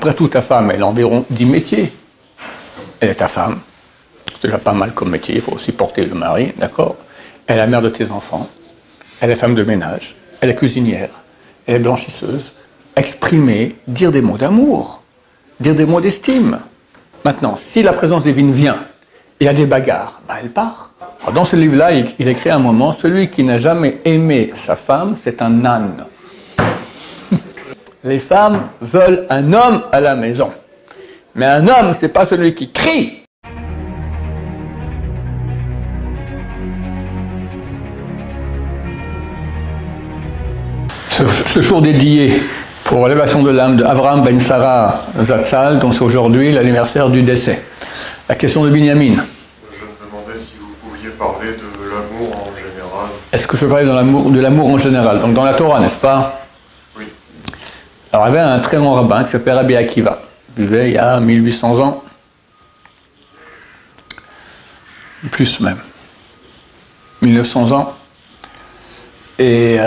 Après tout, ta femme, elle a environ 10 métiers. Elle est ta femme. C'est déjà pas mal comme métier, il faut aussi porter le mari, d'accord? Elle est la mère de tes enfants. Elle est femme de ménage. Elle est cuisinière. Elle est blanchisseuse. Exprimer, dire des mots d'amour. Dire des mots d'estime. Maintenant, si la présence divine vient, il y a des bagarres, elle part. Alors, dans ce livre-là, il écrit à un moment, celui qui n'a jamais aimé sa femme, c'est un âne. Les femmes veulent un homme à la maison. Mais un homme, c'est pas celui qui crie. Ce jour dédié pour l'élévation de l'âme d'Avraham Ben Sarah Zatzal, dont c'est aujourd'hui l'anniversaire du décès. La question de Binyamin. Je me demandais si vous pouviez parler de l'amour en général. Est-ce que je peux parler de l'amour en général? Donc dans la Torah, n'est-ce pas? Oui. Alors il y avait un très grand rabbin qui s'appelait Rabbi Akiva. Il vivait il y a 1800 ans. Plus même. 1900 ans. Et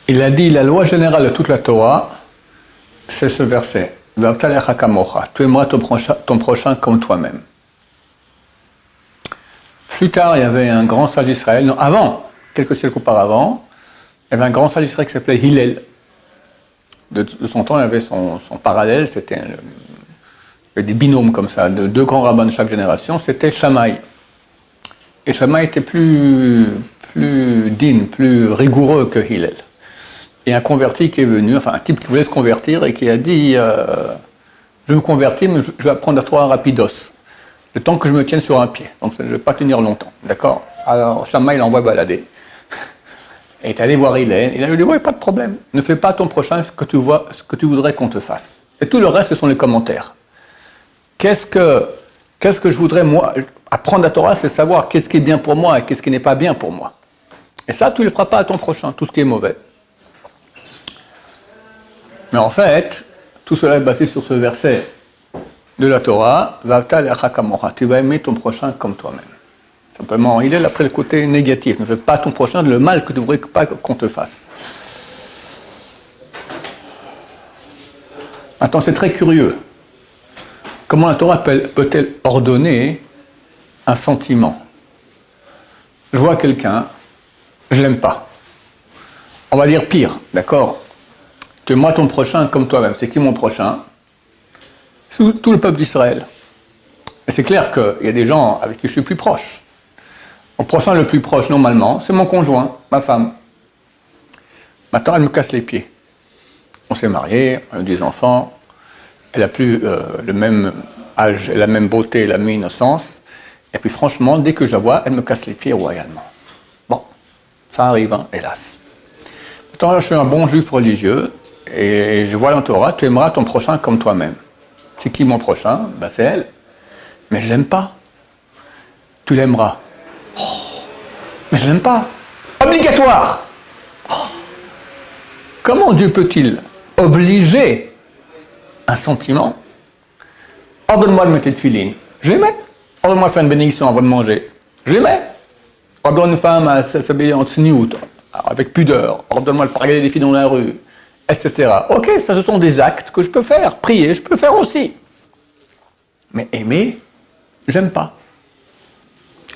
il a dit, la loi générale de toute la Torah, c'est ce verset. Tu aimeras ton prochain comme toi-même. Plus tard, il y avait un grand sage d'Israël, non, avant, quelques siècles auparavant, il y avait un grand sage d'Israël qui s'appelait Hillel. De son temps, il avait son parallèle, c'était des binômes comme ça, de deux grands rabbins de chaque génération, c'était Shammai. Et Shammai était plus digne, plus rigoureux que Hillel. Et un converti qui est venu, enfin un type qui voulait se convertir et qui a dit je me convertis, mais je vais apprendre à toi rapidos. Le temps que je me tienne sur un pied. Donc je ne vais pas tenir longtemps. D'accord? Alors Shammai l'envoie balader. Et il est allé voir Hillel. Il a lui dit oui, pas de problème. Ne fais pas à ton prochain ce que tu voudrais qu'on te fasse. Et tout le reste, ce sont les commentaires. Qu'est-ce que je voudrais, moi, apprendre la Torah, c'est savoir qu'est-ce qui est bien pour moi et qu'est-ce qui n'est pas bien pour moi. Et ça, tu ne le feras pas à ton prochain, tout ce qui est mauvais. Mais en fait, tout cela est basé sur ce verset de la Torah, tu vas aimer ton prochain comme toi-même. Simplement, il est là après le côté négatif. Ne fais pas à ton prochain le mal que tu ne voudrais pas qu'on te fasse. Maintenant, c'est très curieux. Comment la Torah peut-elle ordonner un sentiment? Je vois quelqu'un, je l'aime pas. On va dire pire, d'accord? Tu aimeras ton prochain comme toi-même. C'est qui mon prochain? Tout le peuple d'Israël. Et c'est clair qu'il y a des gens avec qui je suis plus proche. Mon prochain le plus proche, normalement, c'est mon conjoint, ma femme. Maintenant, elle me casse les pieds. On s'est mariés, on a eu des enfants. Elle n'a plus le même âge, la même beauté, la même innocence. Et puis franchement, dès que je la vois, elle me casse les pieds royalement. Bon, ça arrive, hein, hélas. Pourtant, là, je suis un bon juif religieux, et je vois dans la Torah, tu aimeras ton prochain comme toi-même. C'est qui mon prochain? Ben, c'est elle. Mais je l'aime pas. Tu l'aimeras. Oh, mais je l'aime pas. Obligatoire. Oh. Comment Dieu peut-il obliger un sentiment? Ordonne-moi de mettre les filines. Je les mets. Ordonne-moi de faire une bénédiction avant de manger. Je les mets. Ordonne une femme à s'habiller en tsniout, avec pudeur. Ordonne-moi de pas regarder des filles dans la rue, etc. Ok, ça ce sont des actes que je peux faire. Prier, je peux faire aussi. Mais aimer, j'aime pas.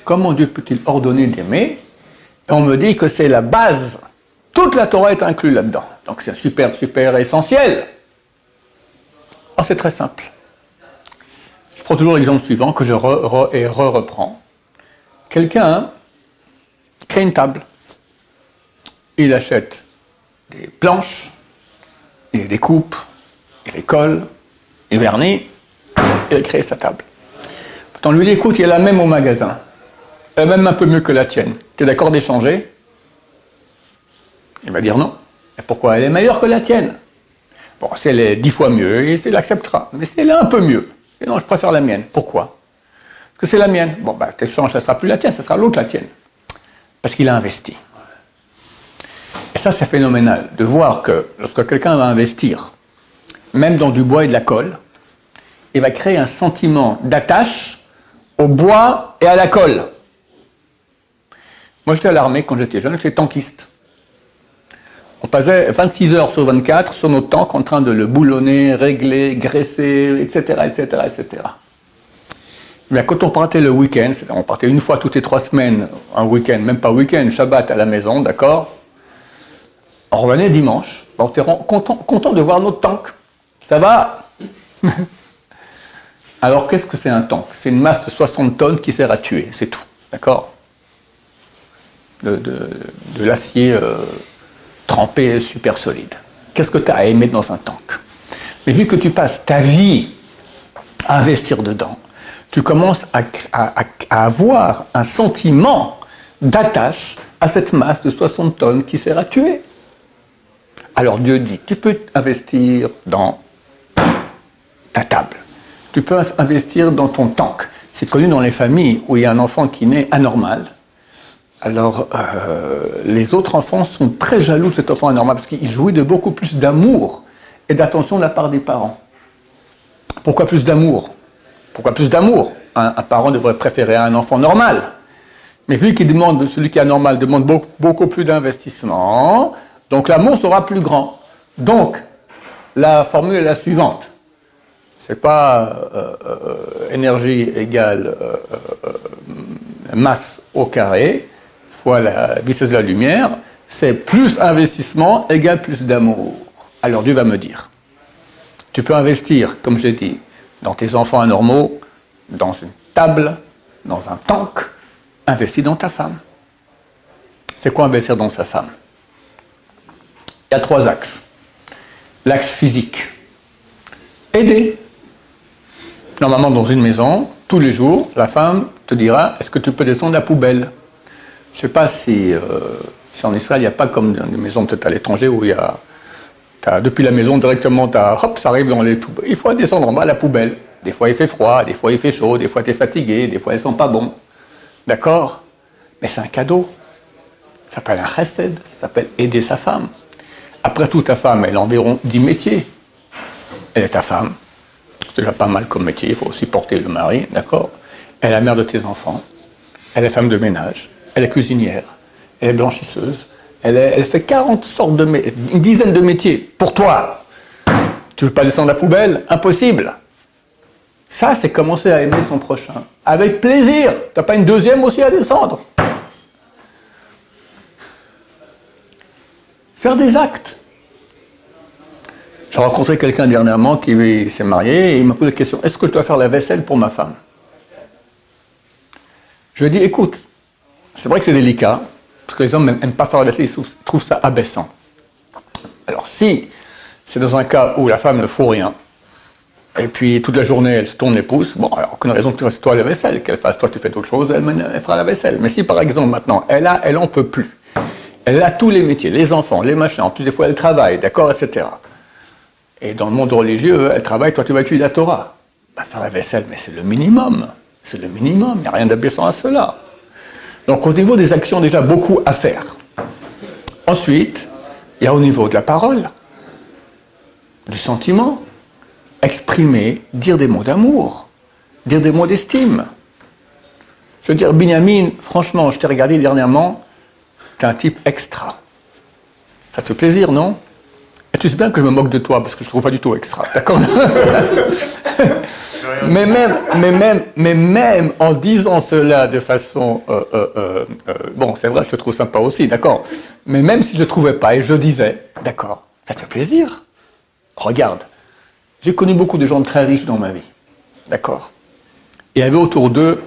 Comment Dieu peut-il ordonner d'aimer? Et on me dit que c'est la base. Toute la Torah est inclue là-dedans. Donc c'est super, super essentiel. Alors c'est très simple. Je prends toujours l'exemple suivant que je reprends. Quelqu'un crée une table. Il achète des planches, il découpe, il les colle, il vernit, il crée sa table. Pourtant, lui dit, écoute, il y a la même au magasin. Elle est même un peu mieux que la tienne. Tu es d'accord d'échanger? Il va dire non. Et pourquoi? Elle est meilleure que la tienne. Bon, si elle est 10 fois mieux, il l'acceptera. Mais si elle est un peu mieux, et non, je préfère la mienne. Pourquoi? Parce que c'est la mienne. Bon, ben, tu échanges, ça ne sera plus la tienne, ça sera l'autre la tienne. Parce qu'il a investi. Et ça, c'est phénoménal, de voir que lorsque quelqu'un va investir, même dans du bois et de la colle, il va créer un sentiment d'attache au bois et à la colle. Moi, j'étais à l'armée quand j'étais jeune, j'étais tankiste. On passait 26 heures sur 24 sur notre tank en train de le boulonner, régler, graisser, etc., etc., etc. Mais quand on partait le week-end, on partait une fois toutes les 3 semaines, un week-end, même pas week-end, Shabbat à la maison, d'accord? On revenait dimanche, on était content de voir notre tank. Ça va? Alors qu'est-ce que c'est un tank? C'est une masse de 60 tonnes qui sert à tuer, c'est tout, d'accord? De l'acier trempé super solide. Qu'est-ce que tu as à aimer dans un tank? Mais vu que tu passes ta vie à investir dedans, tu commences à avoir un sentiment d'attache à cette masse de 60 tonnes qui sert à tuer. Alors Dieu dit, tu peux investir dans ta table, tu peux investir dans ton tank. C'est connu dans les familles où il y a un enfant qui naît anormal. Alors, les autres enfants sont très jaloux de cet enfant anormal parce qu'il jouit de beaucoup plus d'amour et d'attention de la part des parents. Pourquoi plus d'amour? Pourquoi plus d'amour? Un parent devrait préférer un enfant normal. Mais vu qu'il demande, celui qui est anormal demande beaucoup plus d'investissement, donc l'amour sera plus grand. Donc, la formule est la suivante. C'est pas énergie égale masse au carré, fois la vitesse de la lumière, c'est plus investissement égale plus d'amour. Alors Dieu va me dire, tu peux investir, comme j'ai dit, dans tes enfants anormaux, dans une table, dans un tank, investis dans ta femme. C'est quoi investir dans sa femme? Il y a 3 axes. L'axe physique, aider. Normalement, dans une maison, tous les jours, la femme te dira, est-ce que tu peux descendre la poubelle? Je ne sais pas si en Israël, il n'y a pas comme dans des maisons peut-être à l'étranger où il y a, depuis la maison directement, hop, ça arrive dans les poubelles. Il faut descendre en bas la poubelle. Des fois il fait froid, des fois il fait chaud, des fois tu es fatigué, des fois elles ne sont pas bons. D'accord? Mais c'est un cadeau. Ça s'appelle un chesed, ça s'appelle aider sa femme. Après tout, ta femme, elle a environ 10 métiers. Elle est ta femme. C'est déjà pas mal comme métier, il faut aussi porter le mari, d'accord? Elle est la mère de tes enfants. Elle est femme de ménage. Elle est cuisinière, elle est blanchisseuse, elle fait 40 sortes de métiers, une dizaine de métiers. Pour toi, tu veux pas descendre la poubelle? Impossible. Ça, c'est commencer à aimer son prochain. Avec plaisir. Tu n'as pas une deuxième aussi à descendre. Faire des actes. J'ai rencontré quelqu'un dernièrement qui s'est marié et il m'a posé la question, est-ce que je dois faire la vaisselle pour ma femme? Je lui ai dit, écoute, c'est vrai que c'est délicat, parce que les hommes n'aiment pas faire la vaisselle, ils trouvent ça abaissant. Alors si c'est dans un cas où la femme ne fout rien, et puis toute la journée elle se tourne les pouces, bon, alors aucune raison que tu fasses toi la vaisselle, qu'elle fasse toi tu fais d'autres choses, elle fera la vaisselle. Mais si par exemple maintenant, elle en peut plus, elle a tous les métiers, les enfants, les machins, en plus des fois elle travaille, d'accord, etc. Et dans le monde religieux, elle travaille, toi tu vas étudier la Torah. Bah, faire la vaisselle, mais c'est le minimum, il n'y a rien d'abaissant à cela. Donc au niveau des actions, déjà beaucoup à faire. Ensuite, il y a au niveau de la parole, du sentiment, exprimer, dire des mots d'amour, dire des mots d'estime. Je veux dire, Binyamin, franchement, je t'ai regardé dernièrement, t'es un type extra. Ça te fait plaisir, non? Et tu sais bien que je me moque de toi, parce que je ne trouve pas du tout extra, d'accord? Mais même en disant cela de façon... bon, c'est vrai, je te trouve sympa aussi, d'accord. Mais même si je ne trouvais pas et je disais, d'accord, ça te fait plaisir. Regarde, j'ai connu beaucoup de gens très riches dans ma vie, d'accord. Et il y avait autour d'eux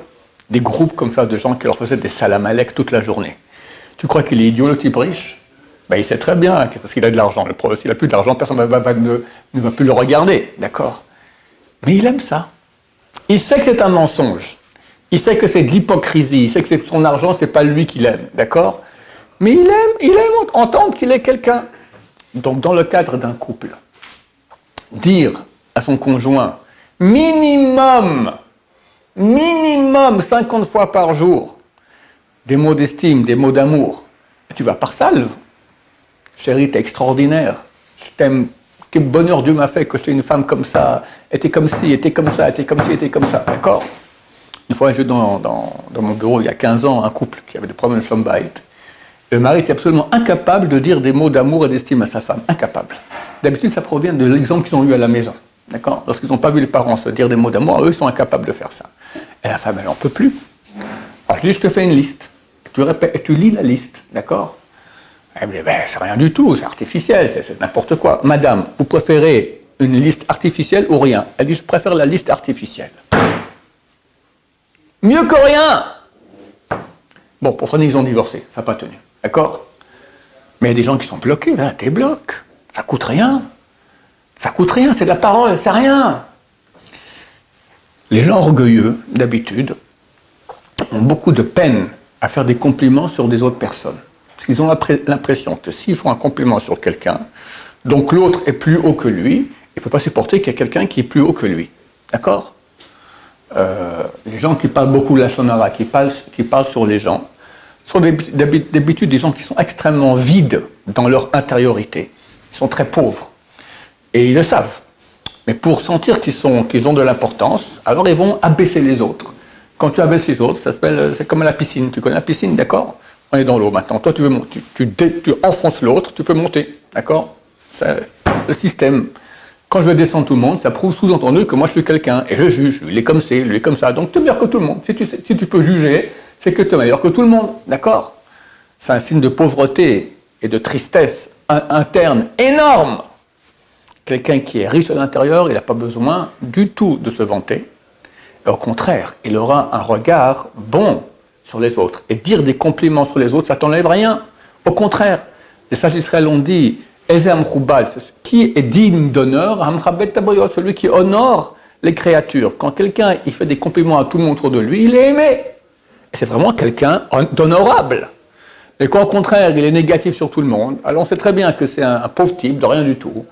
des groupes comme ça de gens qui leur faisaient des salam alek toute la journée. Tu crois qu'il est idiot, le type riche? Ben, il sait très bien, parce qu'il a de l'argent. Le problème, s'il n'a plus d'argent, personne ne va plus le regarder, d'accord. Mais il aime ça. Il sait que c'est un mensonge. Il sait que c'est de l'hypocrisie. Il sait que c'est son argent, c'est pas lui qui l'aime, d'accord. Mais il aime entendre qu'il est quelqu'un. Donc, dans le cadre d'un couple, dire à son conjoint, minimum 50 fois par jour, des mots d'estime, des mots d'amour, tu vas par salve. Chérie, t'es extraordinaire. Je t'aime. Quel bonheur Dieu m'a fait que j'étais une femme comme ça. Était comme ci, était comme ça, était comme ci, était comme ça. D'accord? Une fois, j'ai dans mon bureau, il y a 15 ans, un couple qui avait des problèmes de Shalom Bayit. Le mari est absolument incapable de dire des mots d'amour et d'estime à sa femme. Incapable. D'habitude, ça provient de l'exemple qu'ils ont eu à la maison. D'accord? Lorsqu'ils n'ont pas vu les parents se dire des mots d'amour, eux, ils sont incapables de faire ça. Et la femme, elle n'en peut plus. Alors je dis, je te fais une liste. Tu répètes, et tu lis la liste. D'accord? Elle me dit, ben, c'est rien du tout, c'est artificiel, c'est n'importe quoi. Madame, vous préférez une liste artificielle ou rien? Elle dit, je préfère la liste artificielle. Mieux que rien! Bon, pour finir, ils ont divorcé, ça n'a pas tenu. D'accord? Mais il y a des gens qui sont bloqués, là, t'es bloqué. Ça coûte rien. Ça coûte rien, c'est de la parole, c'est rien. Les gens orgueilleux, d'habitude, ont beaucoup de peine à faire des compliments sur des autres personnes. Parce qu'ils ont l'impression que s'ils font un compliment sur quelqu'un, donc l'autre est plus haut que lui, il ne peut pas supporter qu'il y ait quelqu'un qui est plus haut que lui. D'accord? Les gens qui parlent beaucoup la shonara, qui parlent sur les gens, sont d'habitude des gens qui sont extrêmement vides dans leur intériorité. Ils sont très pauvres. Et ils le savent. Mais pour sentir qu'ils ont de l'importance, alors ils vont abaisser les autres. Quand tu abaisses les autres, c'est comme à la piscine. Tu connais la piscine, d'accord? On est dans l'eau maintenant. Toi, tu veux monter. Tu enfonces l'autre, tu peux monter. D'accord? C'est le système. Quand je veux descendre tout le monde, ça prouve sous-entendu que moi je suis quelqu'un. Et je juge. Lui, il est comme ci, lui, il est comme ça. Donc tu es meilleur que tout le monde. Si tu peux juger, c'est que tu es meilleur que tout le monde. D'accord? C'est un signe de pauvreté et de tristesse interne énorme. Quelqu'un qui est riche à l'intérieur, il n'a pas besoin du tout de se vanter. Et au contraire, il aura un regard bon sur les autres. Et dire des compliments sur les autres, ça t'enlève rien. Au contraire, les sages Israël ont dit, qui est digne d'honneur, celui qui honore les créatures. Quand quelqu'un il fait des compliments à tout le monde autour de lui, il est aimé. Et c'est vraiment quelqu'un d'honorable. Et qu'au contraire, il est négatif sur tout le monde, alors on sait très bien que c'est un pauvre type de rien du tout.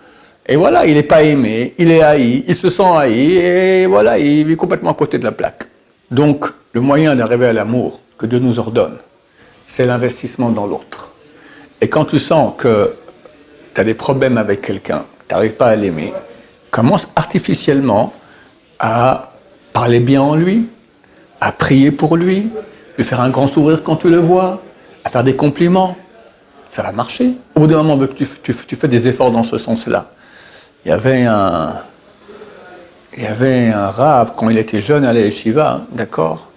Et voilà, il n'est pas aimé, il est haï, il se sent haï, et voilà, il vit complètement à côté de la plaque. Donc, le moyen d'arriver à l'amour que Dieu nous ordonne, c'est l'investissement dans l'autre. Et quand tu sens que tu as des problèmes avec quelqu'un, tu n'arrives pas à l'aimer, commence artificiellement à parler bien en lui, à prier pour lui faire un grand sourire quand tu le vois, à faire des compliments. Ça va marcher. Au bout d'un moment, tu fais des efforts dans ce sens-là. Il y avait un rave, quand il était jeune à la yeshiva, d'accord,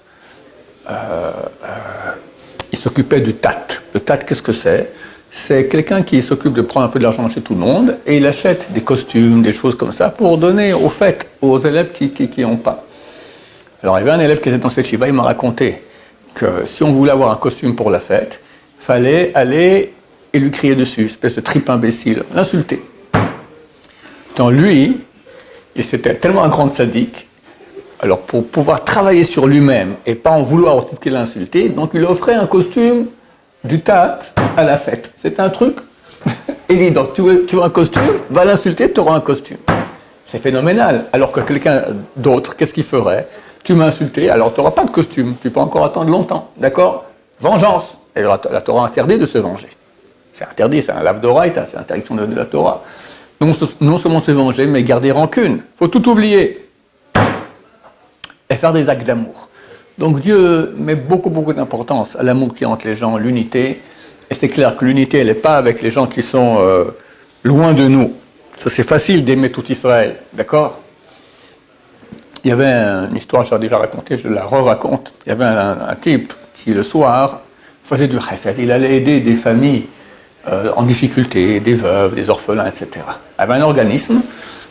il s'occupait du tat. Le tat, qu'est-ce que c'est? C'est quelqu'un qui s'occupe de prendre un peu de l'argent chez tout le monde et il achète des costumes, des choses comme ça pour donner aux fêtes, aux élèves qui n'ont pas. Alors il y avait un élève qui était dans cette yeshiva, il m'a raconté que si on voulait avoir un costume pour la fête, il fallait aller et lui crier dessus, espèce de tripe imbécile, l'insulter. Donc lui, c'était tellement un grand sadique, alors pour pouvoir travailler sur lui-même et pas en vouloir au type qu'il a insulté, donc il offrait un costume du tat à la fête. C'est un truc évident. Tu veux un costume, va l'insulter, tu auras un costume. C'est phénoménal. Alors que quelqu'un d'autre, qu'est-ce qu'il ferait? Tu m'as insulté, alors tu n'auras pas de costume. Tu peux encore attendre longtemps. D'accord? Vengeance. Et la Torah interdit de se venger. C'est interdit, c'est un lave d'oraita, c'est l'interdiction de la Torah. Non seulement se venger, mais garder rancune. Il faut tout oublier. Et faire des actes d'amour. Donc Dieu met beaucoup d'importance à l'amour qui est entre les gens, l'unité. Et c'est clair que l'unité, elle n'est pas avec les gens qui sont loin de nous. Ça, c'est facile d'aimer tout Israël, d'accord? Il y avait une histoire, j'ai déjà racontée, je la re-raconte. Il y avait un type qui, le soir, faisait du chesed. Il allait aider des familles en difficulté, des veuves, des orphelins, etc. Il y avait un organisme,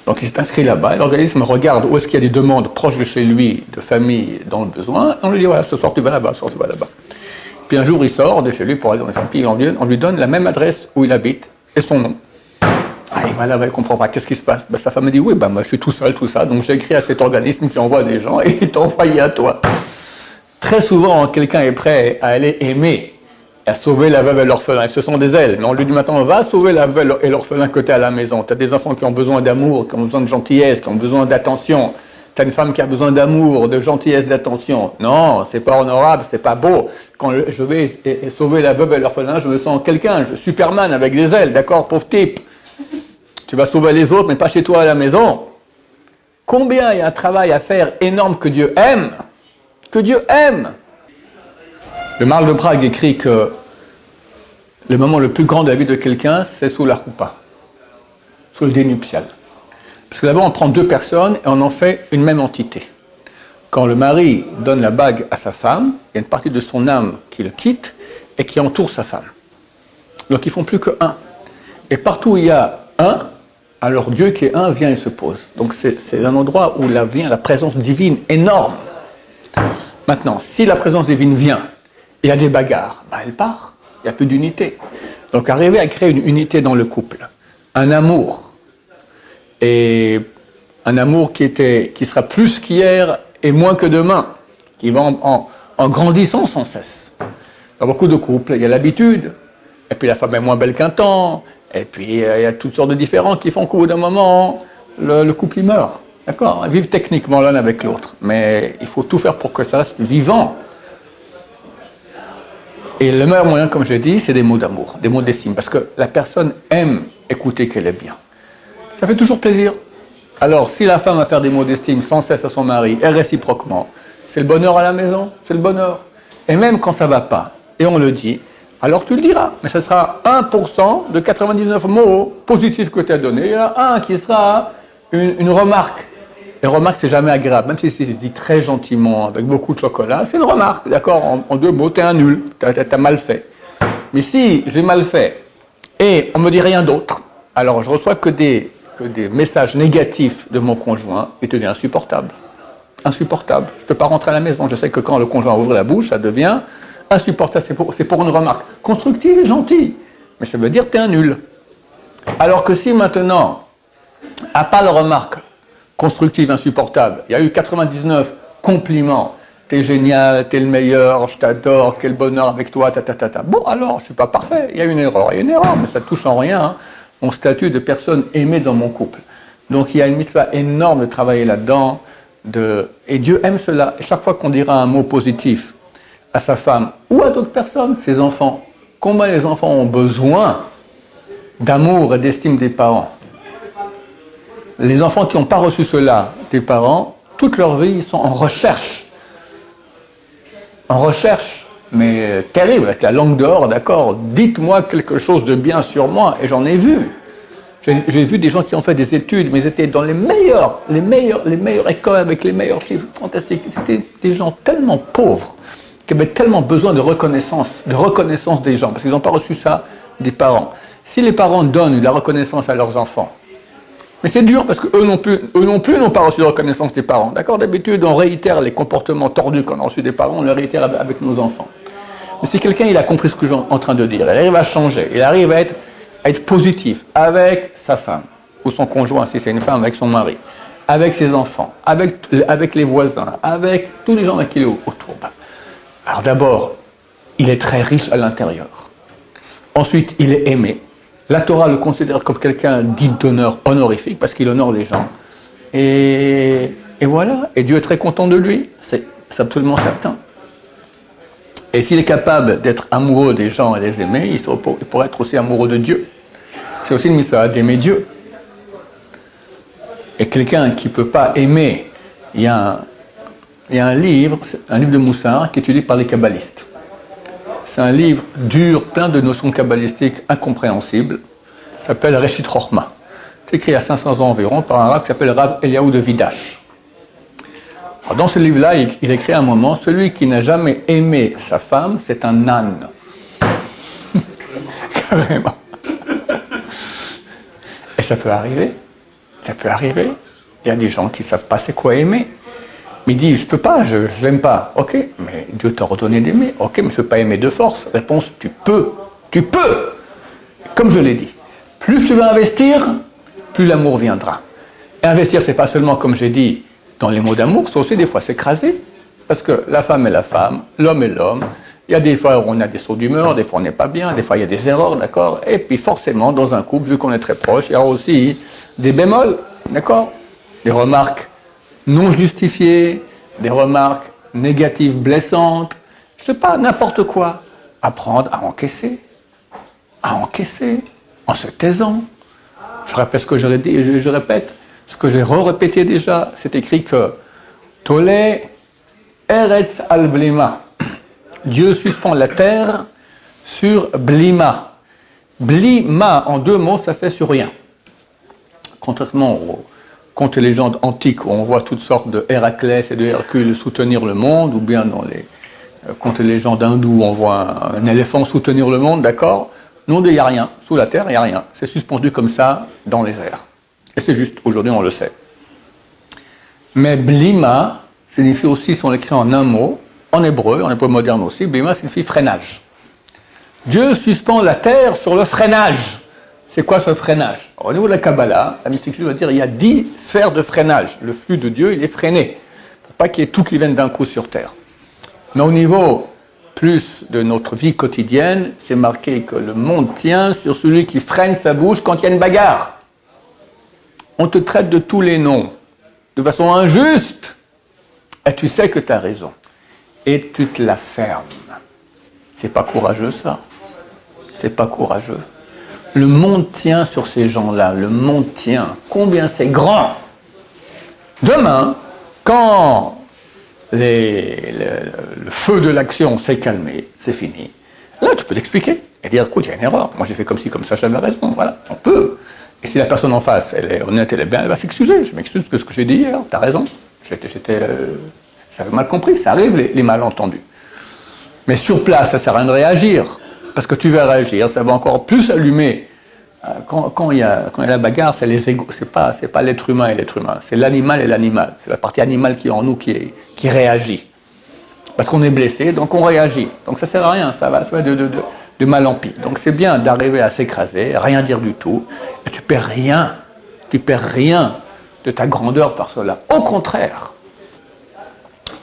donc il s'est inscrit là-bas, et l'organisme regarde où est-ce qu'il y a des demandes proches de chez lui, de familles dans le besoin, et on lui dit, voilà, ce soir tu vas là-bas, ce soir tu vas là-bas. Puis un jour il sort de chez lui pour aller dans les familles, on lui donne la même adresse où il habite, et son nom. Ah, il va là-bas, il ne comprend pas, qu'est-ce qui se passe? Sa femme me dit, oui, moi je suis tout seul, tout ça, donc j'ai écrit à cet organisme qui envoie des gens, et il t'a envoyé à toi. Très souvent, quelqu'un est prêt à aller aimer, à sauver la veuve et l'orphelin. Ce sont des ailes. Mais on lui dit maintenant, va sauver la veuve et l'orphelin que tu as à la maison. Tu as des enfants qui ont besoin d'amour, qui ont besoin de gentillesse, qui ont besoin d'attention. Tu as une femme qui a besoin d'amour, de gentillesse, d'attention. Non, c'est pas honorable, c'est pas beau. Quand je vais sauver la veuve et l'orphelin, je me sens quelqu'un, je suis Superman avec des ailes, d'accord, pauvre type. Tu vas sauver les autres, mais pas chez toi à la maison. Combien il y a un travail à faire énorme que Dieu aime? Que Dieu aime! Le Maharal de Prague écrit que Le moment le plus grand de la vie de quelqu'un, c'est sous la choupa, sous le dénuptial. Parce que là-bas, on prend deux personnes et on en fait une même entité. Quand le mari donne la bague à sa femme, il y a une partie de son âme qui le quitte et qui entoure sa femme. Donc ils ne font plus que un. Et partout où il y a un, alors Dieu qui est un vient et se pose. Donc c'est un endroit où vient la présence divine énorme. Maintenant, si la présence divine vient, il y a des bagarres, elle part, il n'y a plus d'unité. Donc arriver à créer une unité dans le couple, un amour, et un amour qui sera plus qu'hier et moins que demain, qui va en grandissant sans cesse. Dans beaucoup de couples, il y a l'habitude, et puis la femme est moins belle qu'un temps, et puis il y a toutes sortes de différends qui font qu'au bout d'un moment, le couple il meurt. D'accord ? Ils vivent techniquement l'un avec l'autre, mais il faut tout faire pour que ça reste vivant. Et le meilleur moyen, comme je dis, c'est des mots d'amour, des mots d'estime, parce que la personne aime écouter qu'elle est bien. Ça fait toujours plaisir. Alors, si la femme va faire des mots d'estime sans cesse à son mari, et réciproquement, c'est le bonheur à la maison, c'est le bonheur. Et même quand ça ne va pas, et on le dit, alors tu le diras, mais ce sera 1% de 99 mots positifs que tu as donnés, il y en a un qui sera une remarque. Les remarques, c'est jamais agréable, même si c'est dit très gentiment, avec beaucoup de chocolat, c'est une remarque, d'accord, en deux mots, t'es un nul, t'as mal fait. Mais si j'ai mal fait, et on me dit rien d'autre, alors je reçois que des messages négatifs de mon conjoint, et devient insupportable. Insupportable. Je ne peux pas rentrer à la maison, je sais que quand le conjoint ouvre la bouche, ça devient insupportable, c'est pour une remarque constructive et gentille, mais ça veut dire t'es un nul. Alors que si maintenant, à part la remarque constructive, insupportable, il y a eu 99 compliments, t'es génial, t'es le meilleur, je t'adore, quel bonheur avec toi, Bon, alors, je ne suis pas parfait, il y a une erreur, mais ça ne touche en rien mon statut de personne aimée dans mon couple. Donc il y a une mitzvah énorme de travailler là-dedans, et Dieu aime cela. Et chaque fois qu'on dira un mot positif à sa femme ou à d'autres personnes, ses enfants, combien les enfants ont besoin d'amour et d'estime des parents. Les enfants qui n'ont pas reçu cela des parents, toute leur vie, ils sont en recherche. En recherche, mais terrible, avec la langue dehors, d'accord, dites-moi quelque chose de bien sur moi, et j'en ai vu. J'ai vu des gens qui ont fait des études, mais ils étaient dans les meilleures écoles, avec les meilleurs chiffres fantastiques. C'était des gens tellement pauvres, qui avaient tellement besoin de reconnaissance des gens, parce qu'ils n'ont pas reçu ça des parents. Si les parents donnent de la reconnaissance à leurs enfants, mais c'est dur parce qu'eux non plus n'ont pas reçu de reconnaissance des parents. D'accord ? D'habitude, on réitère les comportements tordus qu'on a reçus des parents, on les réitère avec nos enfants. Mais si quelqu'un il a compris ce que je suis en train de dire, il arrive à changer, il arrive à être positif avec sa femme, ou son conjoint, si c'est une femme, avec son mari, avec ses enfants, avec les voisins, avec tous les gens avec qui il est autour. Alors d'abord, il est très riche à l'intérieur. Ensuite, il est aimé. La Torah le considère comme quelqu'un dit d'honneur honorifique, parce qu'il honore les gens. Et voilà, et Dieu est très content de lui, c'est absolument certain. Et s'il est capable d'être amoureux des gens et les aimer, il pourrait être aussi amoureux de Dieu. C'est aussi une mitzvah d'aimer Dieu. Et quelqu'un qui ne peut pas aimer, il y a un livre de Moussard qui est étudié par les kabbalistes. C'est un livre dur, plein de notions kabbalistiques incompréhensibles. Ça s'appelle Reshit Chochma. C'est écrit à 500 ans environ par un rabbin qui s'appelle Rav Eliaou de Vidash. Alors dans ce livre-là, il écrit à un moment, celui qui n'a jamais aimé sa femme, c'est un âne. Carrément. Et ça peut arriver. Ça peut arriver. Il y a des gens qui ne savent pas c'est quoi aimer. Mais il dit, je ne peux pas, je l'aime pas. Ok, mais Dieu t'a ordonné d'aimer. Ok, mais je ne peux pas aimer de force. Réponse, tu peux. Tu peux. Comme je l'ai dit, plus tu vas investir, plus l'amour viendra. Et investir, ce n'est pas seulement, comme j'ai dit, dans les mots d'amour, c'est aussi des fois s'écraser. Parce que la femme est la femme, l'homme est l'homme. Il y a des fois où on a des sauts d'humeur, des fois on n'est pas bien, des fois il y a des erreurs, d'accord. Et puis forcément, dans un couple, vu qu'on est très proche, il y a aussi des bémols, d'accord. Des remarques non justifiées, des remarques négatives, blessantes, je ne sais pas, n'importe quoi. Apprendre à encaisser, en se taisant. Je répète ce que je dit, je répète ce que j'ai répété déjà. C'est écrit que Tolé Eretz al Blima. Dieu suspend la terre sur Blima. Blima, en deux mots, ça fait sur rien. Contrairement aux contes et légendes antiques où on voit toutes sortes de Héraclès et de Hercule soutenir le monde, ou bien dans les contes et légendes hindous où on voit un éléphant soutenir le monde, d'accord? Nous, il n'y a rien. Sous la terre, il n'y a rien. C'est suspendu comme ça dans les airs. Et c'est juste, aujourd'hui on le sait. Mais blima signifie aussi, si on l'écrit en un mot, en hébreu moderne aussi, blima signifie freinage. Dieu suspend la terre sur le freinage. C'est quoi ce freinage? Alors, au niveau de la Kabbalah, la mystique juive va dire qu'il y a 10 sphères de freinage. Le flux de Dieu, il est freiné. Pour pas qu'il y ait tout qui vienne d'un coup sur terre. Mais au niveau plus de notre vie quotidienne, c'est marqué que le monde tient sur celui qui freine sa bouche quand il y a une bagarre. On te traite de tous les noms, de façon injuste, et tu sais que tu as raison. Et tu te la fermes. C'est pas courageux ça. C'est pas courageux. Le monde tient sur ces gens-là, le monde tient. Combien c'est grand. Demain, quand le feu de l'action s'est calmé, c'est fini, là tu peux l'expliquer et dire, écoute, il y a une erreur. Moi j'ai fait comme ci, comme ça, j'avais raison. Voilà, on peut. Et si la personne en face, elle est honnête, elle est bien, elle va s'excuser. Je m'excuse de ce que j'ai dit hier, tu as raison. J'avais mal compris, ça arrive les malentendus. Mais sur place, ça ne sert à rien de réagir. Parce que tu vas réagir, ça va encore plus allumer. Quand il y a la bagarre, c'est les égos, c'est pas l'être humain et l'être humain, c'est l'animal et l'animal. C'est la partie animale qui est en nous qui réagit. Parce qu'on est blessé, donc on réagit. Donc ça ne sert à rien, ça va de mal en pis. Donc c'est bien d'arriver à s'écraser, rien dire du tout, et tu perds rien de ta grandeur par cela. Au contraire,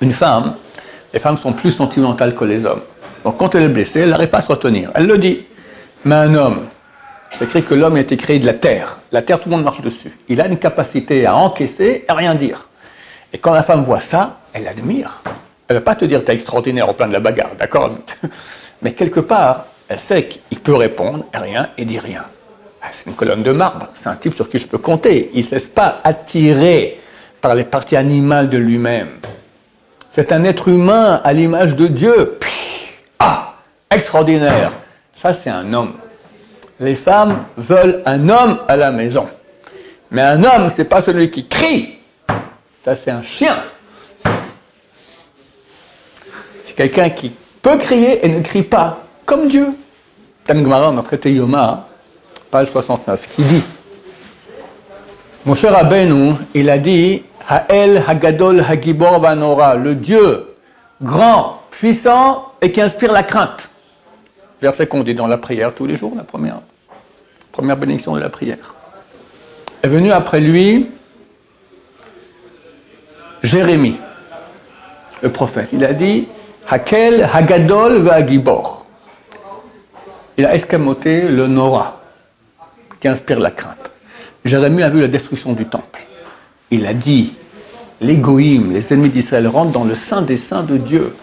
les femmes sont plus sentimentales que les hommes. Donc quand elle est blessée, elle n'arrive pas à se retenir. Elle le dit. Mais un homme, c'est écrit que l'homme a été créé de la terre. La terre, tout le monde marche dessus. Il a une capacité à encaisser et à rien dire. Et quand la femme voit ça, elle l'admire. Elle ne va pas te dire t'es extraordinaire au plein de la bagarre, d'accord? Mais quelque part, elle sait qu'il peut répondre et rien et dit rien. C'est une colonne de marbre. C'est un type sur qui je peux compter. Il ne se laisse pas attirer par les parties animales de lui-même. C'est un être humain à l'image de Dieu. Ah, extraordinaire. Ça, c'est un homme. Les femmes veulent un homme à la maison. Mais un homme, ce n'est pas celui qui crie. Ça, c'est un chien. C'est quelqu'un qui peut crier et ne crie pas, comme Dieu. Tan Gemara, on a traité Yoma, page 69, qui dit, mon cher Rabbeinu, il a dit, Ha'el, Hagadol, Hagibor, Vanora, le Dieu grand, puissant et qui inspire la crainte. Verset qu'on dit dans la prière tous les jours, la première bénédiction de la prière. Est venu après lui Jérémie, le prophète. Il a dit Hakel, Hagadol, Vagibor. Il a escamoté le Nora, qui inspire la crainte. Jérémie a vu la destruction du temple. Il a dit les goïms, les ennemis d'Israël, rentrent dans le saint des saints de Dieu.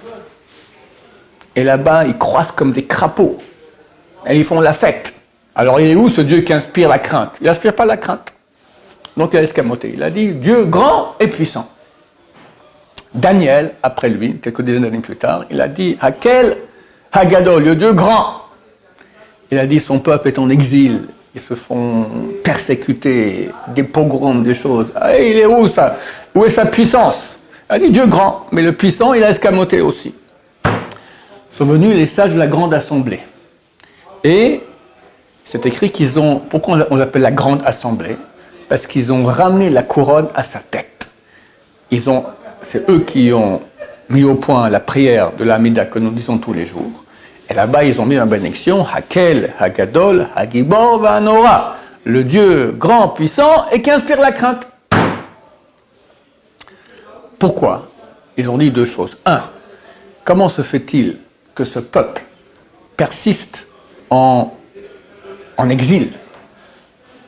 Et là-bas, ils croissent comme des crapauds. Et ils font la fête. Alors, il est où ce Dieu qui inspire la crainte? Il n'inspire pas la crainte. Donc, il a escamoté. Il a dit Dieu grand et puissant. Daniel, après lui, quelques dizaines d'années plus tard, il a dit Hakel, Hagadol, le Dieu grand. Il a dit son peuple est en exil. Ils se font persécuter, des pogroms, des choses. Ah, il est où ça? Où est sa puissance? Il a dit Dieu grand, mais le puissant, il a escamoté aussi. Sont venus les sages de la grande assemblée. Et c'est écrit qu'ils ont... Pourquoi on l'appelle la grande assemblée? Parce qu'ils ont ramené la couronne à sa tête. C'est eux qui ont mis au point la prière de l'Amida que nous disons tous les jours. Et là-bas, ils ont mis la bénédiction Hakel, Hagadol, Hagibor, Vanora, le Dieu grand, puissant et qui inspire la crainte. Pourquoi? Ils ont dit deux choses. Un, comment se fait-il que ce peuple persiste en exil,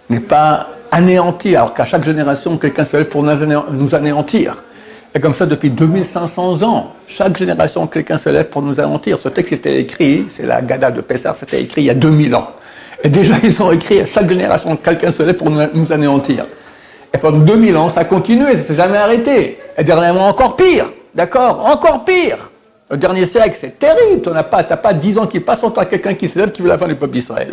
n'est pas anéanti, alors qu'à chaque génération, quelqu'un se lève pour nous anéantir. Et comme ça, depuis 2500 ans, chaque génération, quelqu'un se lève pour nous anéantir. Ce texte était écrit, c'est la Gada de Pessah, c'était écrit il y a 2000 ans. Et déjà, ils ont écrit à chaque génération, quelqu'un se lève pour nous anéantir. Et pendant 2000 ans, ça a continué, ça ne s'est jamais arrêté. Et dernièrement, encore pire, d'accord? Encore pire. Le dernier siècle, c'est terrible. Tu n'as pas 10 ans qui passent, on a quelqu'un qui se lève qui veut la fin du peuple d'Israël.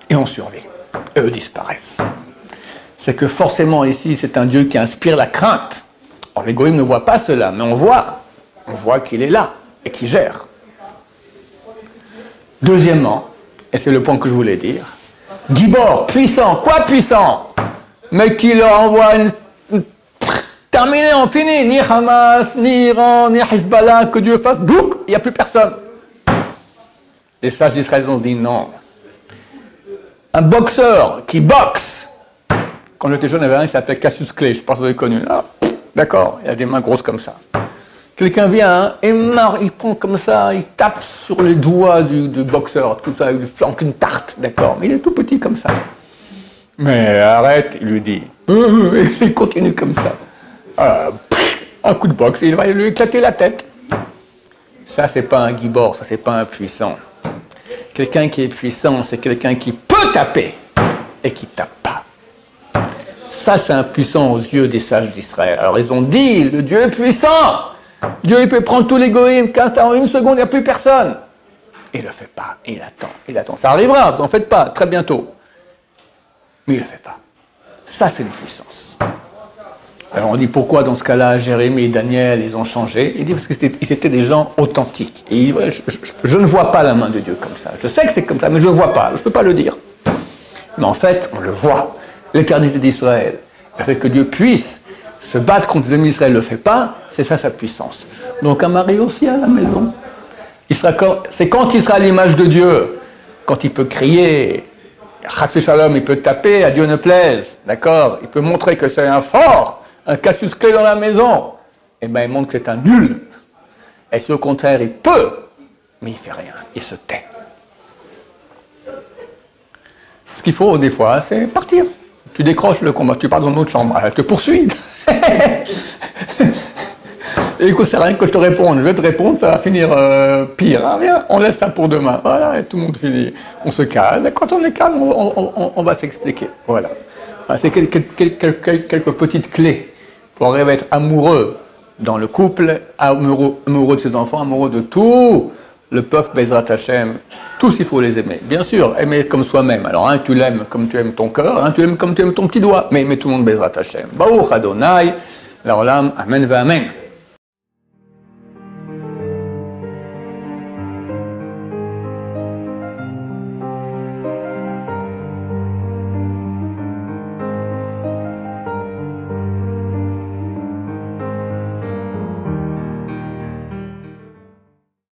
et on survit. Et eux disparaissent. C'est que forcément ici, c'est un Dieu qui inspire la crainte. Alors les goïms ne voient pas cela, mais on voit qu'il est là et qu'il gère. Deuxièmement, et c'est le point que je voulais dire, Gibor, puissant, quoi puissant? Mais qui leur envoie terminé, on finit, ni Hamas, ni Iran, ni Hezbollah, que Dieu fasse, bouc, il n'y a plus personne. Les sages d'Israël ont dit non. Un boxeur qui boxe, quand j'étais jeune, il y avait un qui s'appelait Cassius Clay, je pense que vous avez connu. Ah, d'accord, il a des mains grosses comme ça. Quelqu'un vient et il prend comme ça, il tape sur les doigts du boxeur, tout ça, il lui flanque une tarte, d'accord, mais il est tout petit comme ça. Mais arrête, il lui dit. Il continue comme ça. Un coup de boxe, il va lui éclater la tête. Ça, c'est pas un gibor, ça, c'est pas un puissant. Quelqu'un qui est puissant, c'est quelqu'un qui peut taper et qui tape pas. Ça, c'est un puissant aux yeux des sages d'Israël. Alors, ils ont dit, le Dieu est puissant. Dieu, il peut prendre tous les goïms, quand en une seconde, il n'y a plus personne. Il ne le fait pas, il attend. Ça arrivera, vous n'en faites pas, très bientôt. Mais il ne le fait pas. Ça, c'est une puissance. Alors on dit pourquoi dans ce cas-là, Jérémie et Daniel, ils ont changé. Il dit parce qu'ils étaient des gens authentiques. Et il dit, je ne vois pas la main de Dieu comme ça. Je sais que c'est comme ça, mais je ne le vois pas. Je ne peux pas le dire. Mais en fait, on le voit. L'éternité d'Israël, le fait que Dieu puisse se battre contre les ennemis d'Israël ne le fait pas, c'est ça sa puissance. Donc un mari aussi à la maison. C'est quand il sera à l'image de Dieu, quand il peut crier, Chassé Shalom, il peut taper, à Dieu ne plaise, d'accord? Il peut montrer que c'est un fort, un Cassius Clay dans la maison. Eh bien, il montre que c'est un nul. Et si au contraire, il peut, mais il ne fait rien, il se tait. Ce qu'il faut, des fois, c'est partir. Tu décroches le combat, tu pars dans une autre chambre, elle te poursuit. Et écoute, c'est rien que je te réponde, je vais te répondre, ça va finir pire. Hein, viens, on laisse ça pour demain. Voilà, et tout le monde finit. On se calme. Et quand on est calme, on va s'expliquer. Voilà. C'est quelques petites clés pour arriver à être amoureux dans le couple, amoureux de ses enfants, amoureux de tout le peuple Bezrat Hashem. Tous, il faut les aimer. Bien sûr, aimer comme soi-même. Alors, tu l'aimes comme tu aimes ton cœur, tu l'aimes comme tu aimes ton petit doigt. Mais aimer tout le monde Bezrat Hashem. Baruch Adonai, l'Olam, Amen va Amen.